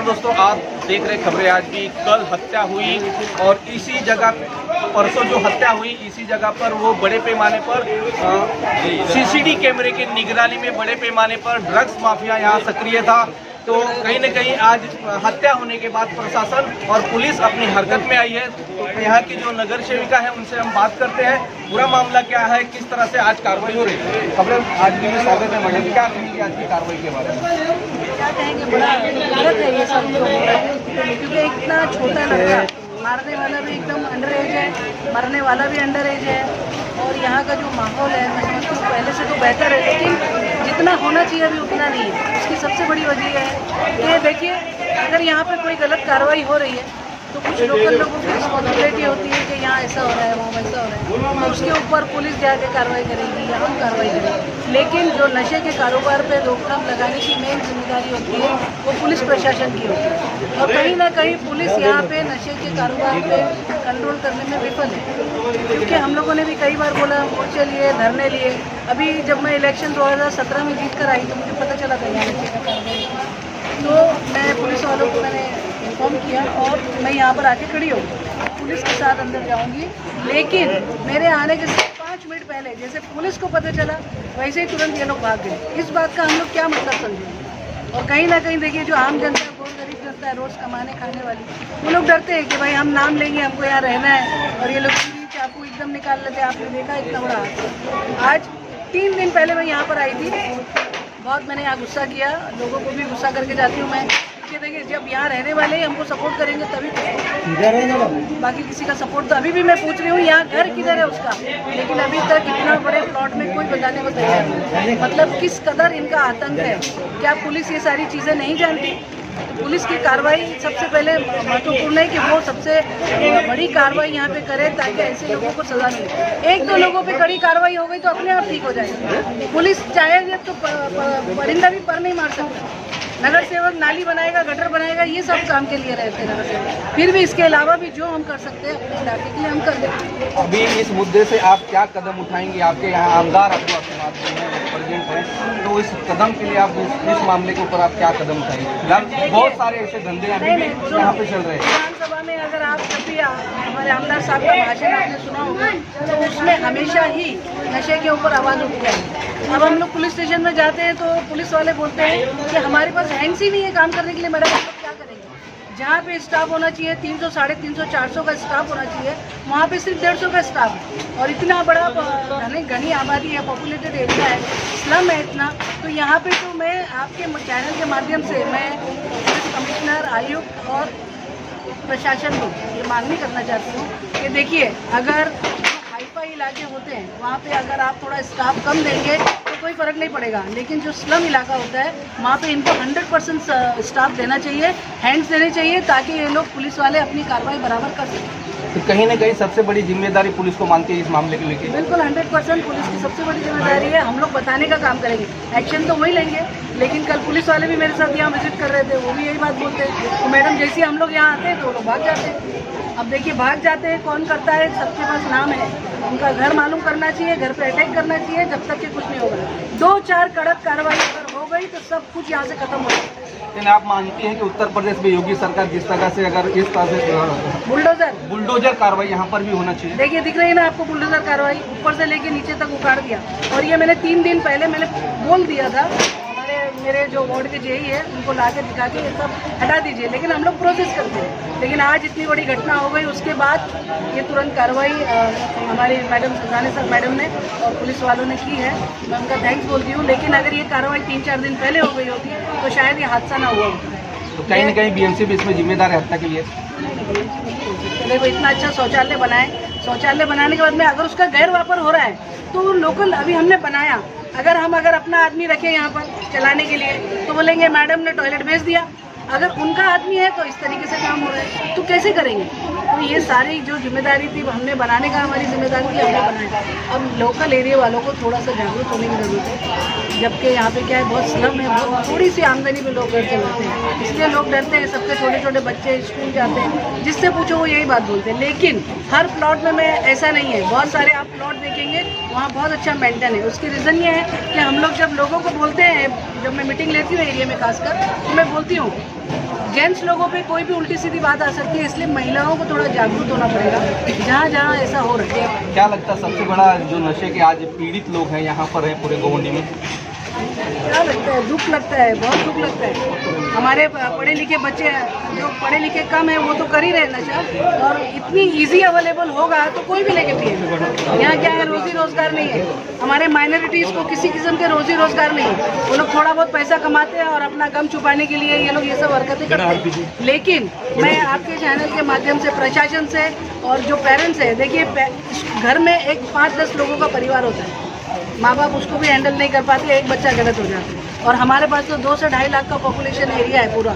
नमस्कार दोस्तों, आप देख रहे खबरें आज की। कल हत्या हुई और इसी जगह परसों जो हत्या हुई इसी जगह पर वो बड़े पैमाने पर सीसीटीवी कैमरे की निगरानी में बड़े पैमाने पर ड्रग्स माफिया यहाँ सक्रिय था। तो कहीं न कहीं आज हत्या होने के बाद प्रशासन और पुलिस अपनी हरकत में आई है। तो यहाँ की जो नगर सेविका है उनसे हम बात करते हैं, पूरा मामला क्या है, किस तरह से आज कार्रवाई हो रही है। खबरें आज की में स्वागत है मैडम, क्या कहेंगे आज की कार्रवाई के बारे में? क्या कहेंगे, बड़ा गलत है ये सब जो हो रहा है, क्योंकि इतना छोटा लड़का मारने वाला भी एकदम अंडर एज है, मरने वाला भी अंडर एज है। और यहाँ का जो माहौल है मैं समझती हूँ पहले से तो बेहतर है, लेकिन जितना होना चाहिए अभी उतना नहीं है। इसकी सबसे बड़ी वजह है कि देखिए, अगर यहाँ पे कोई गलत कार्रवाई हो रही है तो कुछ लोकल लोगों की रिस्पॉन्सिबिलिटी होती है कि यहाँ ऐसा हो रहा है, वहाँ वैसा हो रहा है, तो उसके ऊपर पुलिस जाके कार्रवाई करेगी या हम कार्रवाई करेंगे। लेकिन जो नशे के कारोबार पे रोकथाम लगाने की मेन जिम्मेदारी होती है वो पुलिस प्रशासन की होती है। और कहीं ना कहीं पुलिस यहाँ पे नशे के कारोबार पे कंट्रोल करने में विफल है, क्योंकि हम लोगों ने भी कई बार बोला, मोर्चे लिए, धरने लिए। अभी जब मैं इलेक्शन 2017 में जीत कर आई तो मुझे पता चला था यहाँ नशे का कारोबार, तो मैं पुलिस वालों को मैंने इन्फॉर्म किया और मैं यहाँ पर आके खड़ी हूँ, पुलिस के साथ अंदर जाऊँगी। लेकिन मेरे आने के 5 मिनट पहले जैसे पुलिस को पता चला वैसे ही तुरंत ये लोग भाग गए। इस बात का हम लोग क्या मतलब समझेंगे? और कहीं ना कहीं देखिए, जो आम जनता, बहुत गरीब जनता है, रोज़ कमाने खाने वाली, वो लोग डरते हैं कि भाई हम नाम लेंगे, हमको यहाँ रहना है, और ये लोग चाकू एकदम निकाल लेते हैं। आपने देखा इतना बड़ा हादसा। आज 3 दिन पहले मैं यहाँ पर आई थी, बहुत मैंने यहाँ गुस्सा किया, लोगों को भी गुस्सा करके जाती हूँ मैं। देखिए, जब यहाँ रहने वाले ही हमको सपोर्ट करेंगे तभी बाकी किसी का सपोर्ट। तो अभी भी मैं पूछ रही हूँ यहाँ घर किधर है उसका, लेकिन अभी तक इतना बड़े प्लॉट में कोई बताने को तैयार नहीं। मतलब किस कदर इनका आतंक है। क्या पुलिस ये सारी चीज़ें नहीं जानती? तो पुलिस की कार्रवाई सबसे पहले महत्वपूर्ण है कि वो सबसे बड़ी कार्रवाई यहाँ पे करे, ताकि ऐसे लोगों को सजा मिले। 1-2 लोगों पे कड़ी कार्रवाई हो गई तो अपने आप ठीक हो जाएगी। पुलिस चाहेगी तो परिंदा भी पर नहीं मार सकता। नगर सेवक नाली बनाएगा, गटर बनाएगा, ये सब काम के लिए रहते हैं नगर सेवक। फिर भी इसके अलावा भी जो हम कर सकते हैं अपने इलाके के लिए हम कर देंगे। अभी इस मुद्दे से आप क्या कदम उठाएंगे? आपके यहाँ आमदार आपको आपके बात प्रेजेंट है, तो इस कदम के लिए आप इस मामले के ऊपर आप क्या कदम उठाएंगे? बहुत सारे ऐसे धंधे अभी भी यहाँ पे चल रहे हैं। विधानसभा में अगर आप जब भी हमारे आमदार साहब का भाषण आपने सुना होगा तो उसमें हमेशा ही नशे के ऊपर आवाज़ उठती है। अब हम लोग पुलिस स्टेशन में जाते हैं तो पुलिस वाले बोलते हैं कि हमारे पास हैंड्स ही नहीं है काम करने के लिए, मैडम हम लोग क्या करेंगे? जहाँ पे स्टाफ होना चाहिए 300, 350, 400 का स्टाफ होना चाहिए, वहाँ पे सिर्फ 150 का स्टाफ है। और इतना बड़ा घनी आबादी है, पॉपुलेटेड एरिया है, स्लम है इतना। तो यहाँ पे तो मैं आपके चैनल के माध्यम से मैं पुलिस कमिश्नर, आयुक्त और प्रशासन को ये मांगनी करना चाहती हूँ कि देखिए, अगर हाईफाई इलाके होते हैं वहाँ पे अगर आप थोड़ा स्टाफ कम देंगे तो कोई फ़र्क नहीं पड़ेगा, लेकिन जो स्लम इलाका होता है वहाँ पे इनको 100% स्टाफ देना चाहिए, हैंड्स देने चाहिए, ताकि ये लोग पुलिस वाले अपनी कार्रवाई बराबर कर सकें। तो कहीं ना कहीं सबसे बड़ी जिम्मेदारी पुलिस को मानती है इस मामले को लेकर? बिल्कुल 100% पुलिस की सबसे बड़ी जिम्मेदारी है। हम लोग बताने का काम करेंगे, एक्शन तो वही लेंगे। लेकिन कल पुलिस वाले भी मेरे साथ यहाँ विजिट कर रहे थे, वो भी यही बात बोलते हैं। तो मैडम, जैसे हम लोग यहाँ आते हैं तो वो लोग भाग जाते हैं। अब देखिए, भाग जाते हैं, कौन करता है, सबके पास नाम है, उनका घर मालूम करना चाहिए, घर पे अटैक करना चाहिए, जब तक कि कुछ नहीं होगा। 2-4 कड़क कार्रवाई अगर हो गई तो सब कुछ यहाँ से खत्म हो जाएगा। लेकिन आप मानती हैं कि उत्तर प्रदेश में योगी सरकार जिस तरह से अगर इस तरह से बुलडोजर कार्रवाई यहाँ पर भी होना चाहिए? देखिए, दिख रही है ना आपको बुलडोजर कार्रवाई, ऊपर से लेके नीचे तक उखाड़ दिया। और ये मैंने 3 दिन पहले मैंने बोल दिया था, मेरे जो वार्ड के जेई है उनको ला के दिखा के ये सब हटा दीजिए, लेकिन हम लोग प्रोसेस करते हैं। लेकिन आज इतनी बड़ी घटना हो गई, उसके बाद ये तुरंत कार्रवाई हमारी मैडम सुजाने सर मैडम ने और पुलिस वालों ने की है, मैं उनका थैंक्स बोलती हूँ। लेकिन अगर ये कार्रवाई 3-4 दिन पहले हो गई होती तो शायद ये हादसा ना हुआ होता। तो कहीं ना कहीं बीएमसी भी इसमें जिम्मेदार है हत्या के लिए? देखो, इतना अच्छा शौचालय बनाए, शौचालय बनाने के बाद में अगर उसका गैर वापर हो रहा है तो लोकल अभी हमने बनाया, अगर अपना आदमी रखें यहाँ पर चलाने के लिए तो बोलेंगे मैडम ने टॉयलेट भेज दिया। अगर उनका आदमी है तो इस तरीके से काम हो रहा है, तो कैसे करेंगे? तो ये सारी जो जिम्मेदारी थी हमने बनाने का, हमारी जिम्मेदारी थी, हमने बनाया। अब लोकल एरिया वालों को थोड़ा सा जागरूक होने की ज़रूरत है, जबकि यहाँ पे क्या है, बहुत स्लम है, बहुत थोड़ी सी आमदनी में लोग घर चलाते हैं, इसलिए लोग डरते हैं। सबके छोटे छोटे बच्चे स्कूल जाते हैं, जिससे पूछो वो यही बात बोलते हैं। लेकिन हर प्लॉट में ऐसा नहीं है, बहुत सारे आप प्लॉट देखेंगे वहाँ बहुत अच्छा मेंटेन है। उसकी रीज़न ये है कि हम लोग जब लोगों को बोलते हैं, जब मैं मीटिंग लेती हूँ एरिया में खासकर, तो मैं बोलती हूँ जेंट्स लोगों पे कोई भी उल्टी सीधी बात आ सकती है, इसलिए महिलाओं को थोड़ा जागरूक होना पड़ेगा जहाँ जहाँ ऐसा हो रहा है। क्या लगता है सबसे बड़ा जो नशे के आज पीड़ित लोग हैं यहाँ पर है पूरे गोवंडी में? क्या लगता है, दुख लगता है, बहुत दुख लगता है। हमारे पढ़े लिखे बच्चे हैं, जो पढ़े लिखे कम है वो तो कर ही रहे नशा, और इतनी इजी अवेलेबल होगा तो कोई भी लेके पिएगा। यहाँ क्या है, रोजी रोजगार नहीं है, हमारे माइनॉरिटीज़ को किसी किस्म के रोजी रोजगार नहीं है। वो लोग थोड़ा बहुत पैसा कमाते हैं और अपना गम छुपाने के लिए ये लोग ये सब हरकतें करते हैं। लेकिन मैं आपके चैनल के माध्यम से प्रशासन से और जो पेरेंट्स है, देखिए घर में एक 5-10 लोगों का परिवार होता है, माँ बाप उसको भी हैंडल नहीं कर पाते, एक बच्चा गलत हो जाता है। और हमारे पास तो 2 से 2.5 लाख का पॉपुलेशन एरिया है पूरा,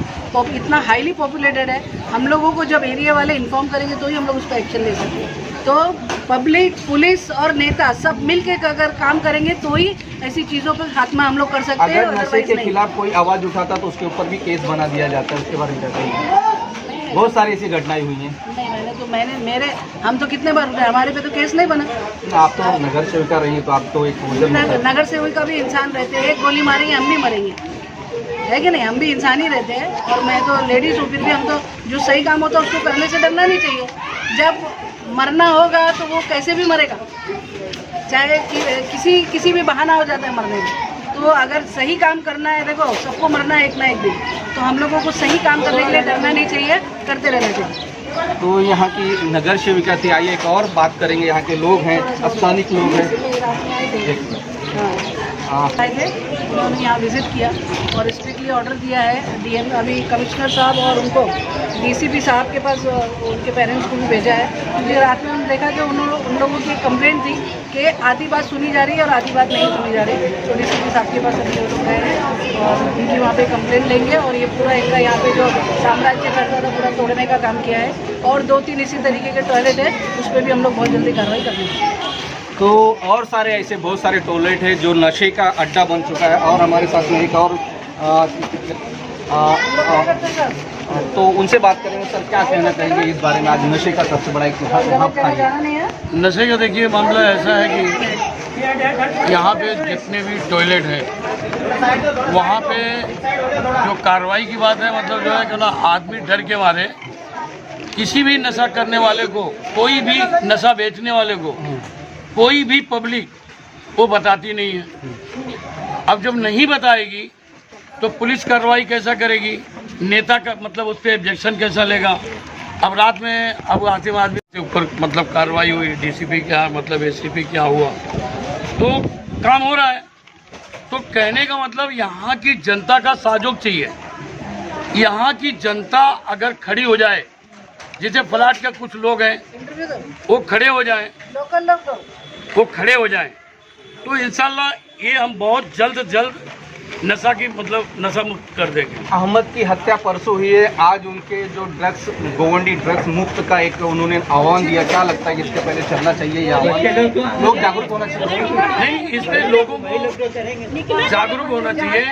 इतना हाईली पॉपुलेटेड है। हम लोगों को जब एरिया वाले इन्फॉर्म करेंगे तो ही हम लोग उस पर एक्शन ले सकते हैं। तो पब्लिक, पुलिस और नेता सब मिलके अगर काम करेंगे तो ही ऐसी चीज़ों पर खात्मा हम लोग कर सकते हैं। अगर नशे के खिलाफ कोई आवाज़ उठाता तो उसके ऊपर भी केस बना दिया जाता है, उसके बारे में बताइए। बहुत सारी ऐसी घटनाएं हुई हैं। मैंने हम तो कितने बार उठाए, हमारे पे तो केस नहीं बना। आप तो नगर सेविका रही हैं, तो आप तो एक नगर सेविका भी इंसान रहते हैं, एक गोली मारेंगे हम भी मरेंगे, है कि नहीं? हम भी इंसान ही रहते हैं। और मैं तो लेडीज़ हूँ, फिर भी हम तो जो सही काम होता है उसको करने से डरना नहीं चाहिए। जब मरना होगा तो वो कैसे भी मरेगा, चाहे किसी भी बहाना हो जाता है मरने में। तो अगर सही काम करना है, देखो सबको मरना है एक ना एक दिन, तो हम लोगों को सही काम करने के लिए डरना नहीं चाहिए, करते रहना चाहिए। तो यहाँ की नगर सेविका थी, आइए एक और बात करेंगे। यहाँ के लोग हैं, स्थानिक लोग हैं, आए थे, उन्होंने यहाँ विजिट किया और स्ट्रिक्टली ऑर्डर दिया है डीएम, अभी कमिश्नर साहब और उनको डीसीपी साहब के पास उनके पेरेंट्स को भी भेजा है। क्योंकि रात में हमने देखा कि उन लोगों की कंप्लेंट थी कि आधी बात सुनी जा रही है और आधी बात नहीं सुनी जा रही। तो डीसीपी साहब के पास अभी लोग गए हैं और उनकी वहाँ पे कंप्लेंट लेंगे और ये पूरा इनका यहाँ पे जो साम्राज्य करता था पूरा तोड़ने का काम किया है। और 2-3 इसी तरीके के टॉयलेट है, उस पर भी हम लोग बहुत जल्दी कार्रवाई करेंगे। तो और सारे ऐसे बहुत सारे टॉयलेट है जो नशे का अड्डा बन चुका है। और हमारे साथ में एक और तो उनसे बात करेंगे। सर, क्या कहना चाहेंगे इस बारे में? आज नशे का सबसे बड़ा एक नशे का देखिए मामला ऐसा है कि यहाँ पे जितने भी टॉयलेट हैं वहाँ पे जो कार्रवाई की बात है, मतलब जो है कि ना आदमी डर के मारे किसी भी नशा करने वाले को, कोई भी नशा बेचने वाले को, कोई भी पब्लिक वो बताती नहीं है। अब जब नहीं बताएगी तो पुलिस कार्रवाई कैसा करेगी, नेता का मतलब उस पर ऑब्जेक्शन कैसा लेगा। अब रात में अब आतिम आदमी के ऊपर मतलब कार्रवाई हुई, डीसीपी क्या मतलब एसीपी क्या हुआ, तो काम हो रहा है। तो कहने का मतलब यहाँ की जनता का सहयोग चाहिए। यहाँ की जनता अगर खड़ी हो जाए, जैसे फ्लैट के कुछ लोग हैं वो खड़े हो जाएं, लोकल लोग वो खड़े हो जाएं, तो इंशाल्लाह ये हम बहुत जल्द नशा की मतलब नशा मुक्त कर देंगे। अहमद की हत्या परसों हुई है, आज उनके जो ड्रग्स गोवंडी ड्रग्स मुक्त का एक उन्होंने आह्वान दिया। क्या लगता है कि इसके पहले चलना चाहिए या लोग जागरूक होना चाहिए? नहीं, इसमें लोगों को जागरूक होना चाहिए।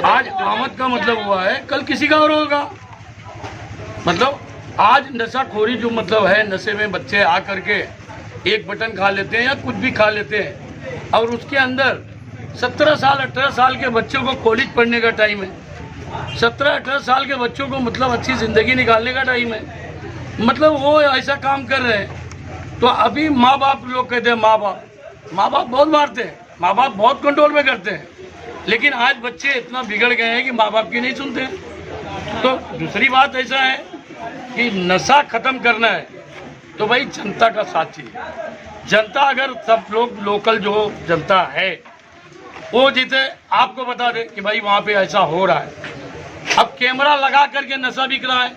आज अहमद का मतलब हुआ है, कल किसी का और होगा। मतलब आज नशाखोरी जो मतलब है, नशे में बच्चे आ करके एक बटन खा लेते हैं या कुछ भी खा लेते हैं, और उसके अंदर 17 साल 18 साल के बच्चों को कॉलेज पढ़ने का टाइम है, 17-18 साल के बच्चों को मतलब अच्छी ज़िंदगी निकालने का टाइम है, मतलब वो ऐसा काम कर रहे हैं। तो अभी माँ बाप लोग कहते हैं माँ बाप बहुत मारते हैं, माँ बाप बहुत कंट्रोल में करते हैं, लेकिन आज बच्चे इतना बिगड़ गए हैं कि माँ बाप की नहीं सुनते हैं। तो दूसरी बात ऐसा है कि नशा ख़त्म करना है तो भाई जनता का साथ चाहिए। जनता अगर सब लोग लोकल जो जनता है वो जैसे आपको बता दे कि भाई वहाँ पे ऐसा हो रहा है, अब कैमरा लगा करके नशा बिक रहा है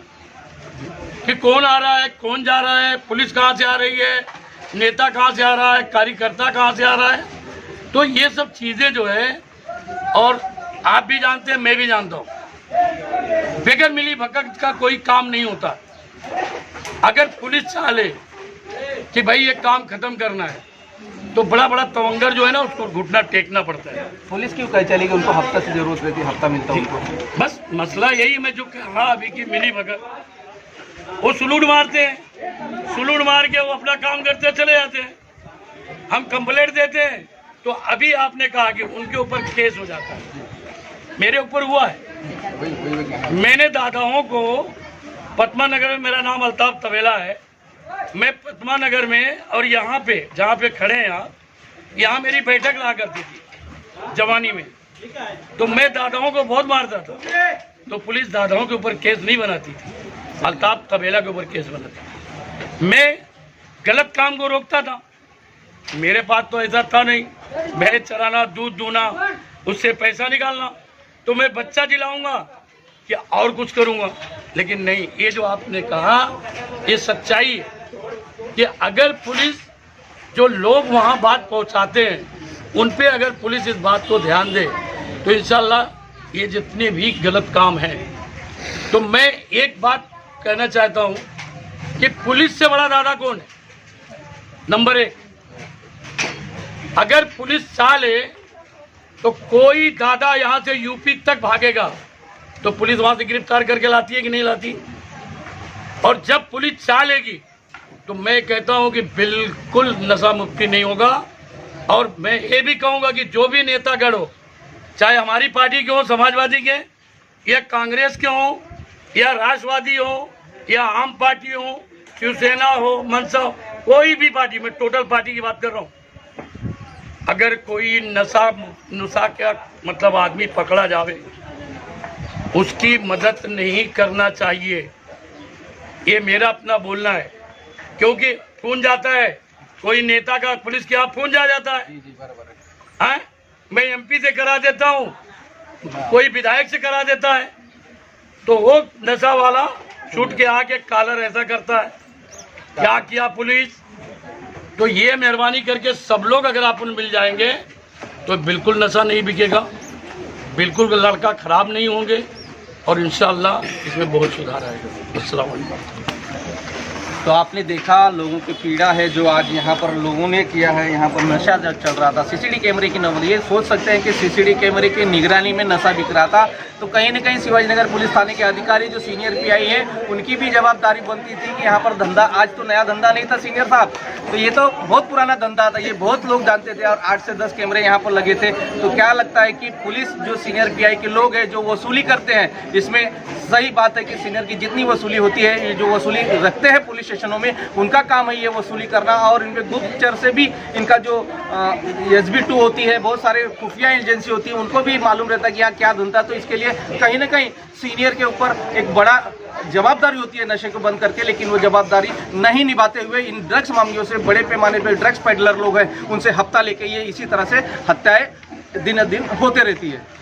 कि कौन आ रहा है, कौन जा रहा है, पुलिस कहाँ से आ रही है, नेता कहाँ से आ रहा है, कार्यकर्ता कहाँ से आ रहा है। तो ये सब चीज़ें जो है, और आप भी जानते हैं, मैं भी जानता हूँ, बगैर मिली भगत का कोई काम नहीं होता। अगर पुलिस चाहे कि भाई ये काम खत्म करना है तो बड़ा तवंगर जो है ना उसको घुटना टेकना पड़ता है। पुलिस क्यों कह चलेगी? उनको हफ्ता से जरूरत रहती है, हफ्ता मिलता है उनको। बस मसला यही मैं जो कह रहा अभी की मिली भगत, वो सुलूट मारते हैं, सुलूट मार के वो अपना काम करते चले जाते हैं। हम कंप्लेंट देते हैं तो अभी आपने कहा कि उनके ऊपर केस हो जाता है, मेरे ऊपर हुआ है, मैंने दादाओं को पद्मा नगर में, मेरा नाम अल्ताफ तवेला है, मैं पद्मा नगर में और यहाँ पे जहाँ पे खड़े हैं यहाँ मेरी बैठक लगा करती थी जवानी में, तो मैं दादाओं को बहुत मारता था, तो पुलिस दादाओं के ऊपर केस नहीं बनाती थी, अल्ताफ तवेला के ऊपर केस बनाती थी। मैं गलत काम को रोकता था, मेरे पास तो ऐसा था नहीं, भैंस चराना, दूध दूना, उससे पैसा निकालना, तो मैं बच्चा जिलाऊंगा कि और कुछ करूंगा, लेकिन नहीं, ये जो आपने कहा ये सच्चाई है कि अगर पुलिस, जो लोग वहाँ बात पहुँचाते हैं उन पे अगर पुलिस इस बात को ध्यान दे तो इंशाल्लाह ये जितने भी गलत काम हैं, तो मैं एक बात कहना चाहता हूँ कि पुलिस से बड़ा दादा कौन है? नंबर 1, अगर पुलिस चाले तो कोई दादा यहाँ से यूपी तक भागेगा तो पुलिस वहाँ से गिरफ्तार करके लाती है कि नहीं लाती? और जब पुलिस चालेगी तो मैं कहता हूँ कि बिल्कुल नशा मुक्ति नहीं होगा। और मैं ये भी कहूँगा कि जो भी नेतागढ़ हो, चाहे हमारी पार्टी के हो, समाजवादी के या कांग्रेस के हो या राष्ट्रवादी हो या आम पार्टी हो, शिवसेना हो, मनसा हो, कोई भी पार्टी, मैं टोटल पार्टी की बात कर रहा हूँ, अगर कोई नशा का मतलब आदमी पकड़ा जावे उसकी मदद नहीं करना चाहिए। ये मेरा अपना बोलना है, क्योंकि फोन जाता है, कोई नेता का पुलिस के यहाँ फोन जाता है, हाँ? मैं एमपी से करा देता हूँ, कोई विधायक से करा देता है, तो वो नशा वाला छूट के आके कॉलर ऐसा करता है, क्या किया पुलिस? तो ये मेहरबानी करके सब लोग अगर अपन मिल जाएंगे तो बिल्कुल नशा नहीं बिकेगा, बिल्कुल लड़का खराब नहीं होंगे और इंशाअल्लाह इसमें बहुत सुधार आएगा। अस्सलाम वालेकुम। तो आपने देखा लोगों की पीड़ा है जो आज यहाँ पर लोगों ने किया है। यहाँ पर नशा जब चल रहा था, सीसीडी कैमरे की नजर, ये सोच सकते हैं कि सीसीडी कैमरे की निगरानी में नशा बिक रहा था, तो कहीं न कहीं शिवाजीनगर पुलिस थाने के अधिकारी जो सीनियर पीआई हैं उनकी भी जवाबदारी बनती थी कि यहाँ पर धंधा, आज तो नया धंधा नहीं था सीनियर साहब, तो ये तो बहुत पुराना धंधा था, ये बहुत लोग जानते थे और 8 से 10 कैमरे यहाँ पर लगे थे। तो क्या लगता है कि पुलिस जो सीनियर पीआई के लोग हैं जो वसूली करते हैं, इसमें सही बात है कि सीनियर की जितनी वसूली होती है, ये जो वसूली रखते हैं पुलिस स्टेशनों में, उनका काम है ये वसूली करना, और इनके गुप्तचर से भी इनका जो SB2 होती है, बहुत सारे खुफिया एजेंसी होती है, उनको भी मालूम रहता है कि यहाँ क्या धंधा। तो इसके लिए कहीं ना कहीं सीनियर के ऊपर एक बड़ा जवाबदारी होती है नशे को बंद करके, लेकिन वो जवाबदारी नहीं निभाते हुए इन ड्रग्स मामलों से बड़े पैमाने पर ड्रग्स पेडलर लोग हैं उनसे हफ्ता लेके ये इसी तरह से हत्याएं दिन दिन होते रहती है।